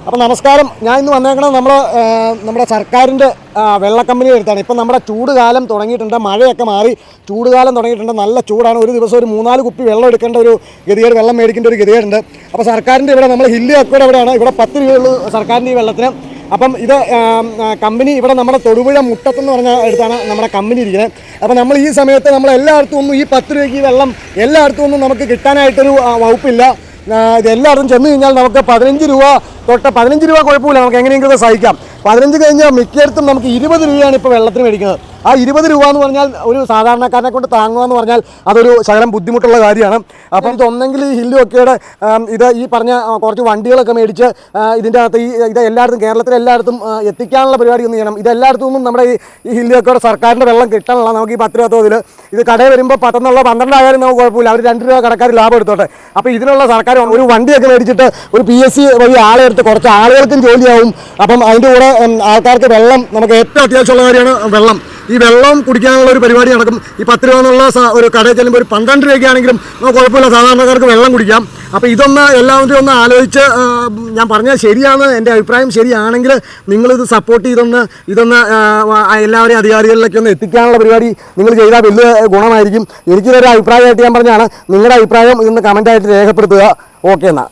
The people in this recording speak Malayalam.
അപ്പോൾ നമസ്കാരം. ഞാൻ ഇന്ന് വന്നേക്കണം നമ്മുടെ സർക്കാരിൻ്റെ വെള്ള കമ്പനി എടുത്താണ്. ഇപ്പം നമ്മുടെ ചൂടുകാലം തുടങ്ങിയിട്ടുണ്ട്, മഴയൊക്കെ മാറി ചൂടുകാലം തുടങ്ങിയിട്ടുണ്ട്. നല്ല ചൂടാണ്. ഒരു ദിവസം ഒരു 3-4 കുപ്പി വെള്ളം എടുക്കേണ്ട ഒരു ഗതികേട്, വെള്ളം മേടിക്കേണ്ട ഒരു ഗതികേടുണ്ട്. അപ്പോൾ സർക്കാരിൻ്റെ ഇവിടെ നമ്മൾ ഹില്ലി അക്വയുടെ ഇവിടെയാണ്. ഇവിടെ 10 രൂപയുള്ളൂ സർക്കാരിൻ്റെ ഈ വെള്ളത്തിന്. അപ്പം ഇത് കമ്പനി ഇവിടെ നമ്മുടെ തൊടുപുഴ മുട്ടത്തെന്ന് പറഞ്ഞ അടുത്താണ് നമ്മുടെ കമ്പനി ഇരിക്കുന്നത്. അപ്പോൾ നമ്മൾ ഈ സമയത്ത് നമ്മൾ എല്ലായിടത്തും ഒന്നും ഈ 10 രൂപയ്ക്ക് ഈ വെള്ളം എല്ലായിടത്തും ഒന്നും നമുക്ക് കിട്ടാനായിട്ടൊരു വകുപ്പില്ല. ഇത് എല്ലായിടത്തും ചെന്ന് കഴിഞ്ഞാൽ നമുക്ക് 15 രൂപ തൊട്ട് 15 രൂപ കുഴപ്പമില്ല, നമുക്ക് എങ്ങനെയെങ്കിലും സഹിക്കാം. 15 കഴിഞ്ഞാൽ മിക്കയിടത്തും നമുക്ക് 20 രൂപയാണ് ഇപ്പോൾ വെള്ളത്തിന് മേടിക്കുന്നത്. ആ 20 രൂപ എന്ന് പറഞ്ഞാൽ ഒരു സാധാരണക്കാരനെ കൊണ്ട് താങ്ങുക എന്ന് പറഞ്ഞാൽ അതൊരു ശകലം ബുദ്ധിമുട്ടുള്ള കാര്യമാണ്. അപ്പം ഇതൊന്നെങ്കിൽ ഈ ഹില്ലി ഒക്കെയുടെ ഇത് ഈ പറഞ്ഞ കുറച്ച് വണ്ടികളൊക്കെ മേടിച്ച് ഇതിൻ്റെ അകത്ത് ഇത് എല്ലായിടത്തും കേരളത്തിലെ എല്ലായിടത്തും എത്തിക്കാനുള്ള പരിപാടി ഒന്ന് ചെയ്യണം. ഇതെല്ലായിടത്തും നിന്നും നമ്മുടെ ഈ ഹില്ലി ഒക്കെയുടെ സർക്കാരിൻ്റെ വെള്ളം കിട്ടാനുള്ള നമുക്ക് ഈ 10 രൂപ തോതിൽ ഇത് കടയിൽ വരുമ്പോൾ 10 എന്നുള്ള 12 ആയാലും നമുക്ക് കുഴപ്പമില്ല. അവർ 2 രൂപ കടക്കാർ ലാഭം എടുത്തോട്ടെ. അപ്പോൾ ഇതിനുള്ള സർക്കാർ ഒരു വണ്ടിയൊക്കെ മേടിച്ചിട്ട് ഒരു PSC വഴി ആളെ എടുത്ത് കുറച്ച് ആളുകൾക്കും ജോലിയാവും. അപ്പം അതിൻ്റെ കൂടെ ആൾക്കാർക്ക് വെള്ളം നമുക്ക് ഏറ്റവും അത്യാവശ്യമുള്ള കാര്യമാണ് വെള്ളം. ഈ വെള്ളം കുടിക്കാനുള്ള ഒരു പരിപാടി നടക്കും. ഈ 10 രൂപ എന്നുള്ള ഒരു കടയിൽ ചെല്ലുമ്പോൾ ഒരു 12 രൂപയ്ക്കാണെങ്കിലും നമുക്ക് കുഴപ്പമില്ല, സാധാരണക്കാർക്ക് വെള്ളം കുടിക്കാം. അപ്പോൾ ഇതൊന്ന് എല്ലാവരും ഒന്ന് ആലോചിച്ച്, ഞാൻ പറഞ്ഞാൽ ശരിയാണ്, എൻ്റെ അഭിപ്രായം ശരിയാണെങ്കിൽ നിങ്ങളിത് സപ്പോർട്ട് ചെയ്തൊന്ന് എല്ലാവരെയും അധികാരികളിലേക്ക് ഒന്ന് എത്തിക്കാനുള്ള പരിപാടി നിങ്ങൾ ചെയ്താൽ വലിയ ഗുണമായിരിക്കും. എനിക്കിതൊരു അഭിപ്രായമായിട്ട് ഞാൻ പറഞ്ഞാണ്. നിങ്ങളുടെ അഭിപ്രായം ഇതൊന്ന് കമൻറ്റായിട്ട് രേഖപ്പെടുത്തുക. ഓക്കെ എന്നാൽ.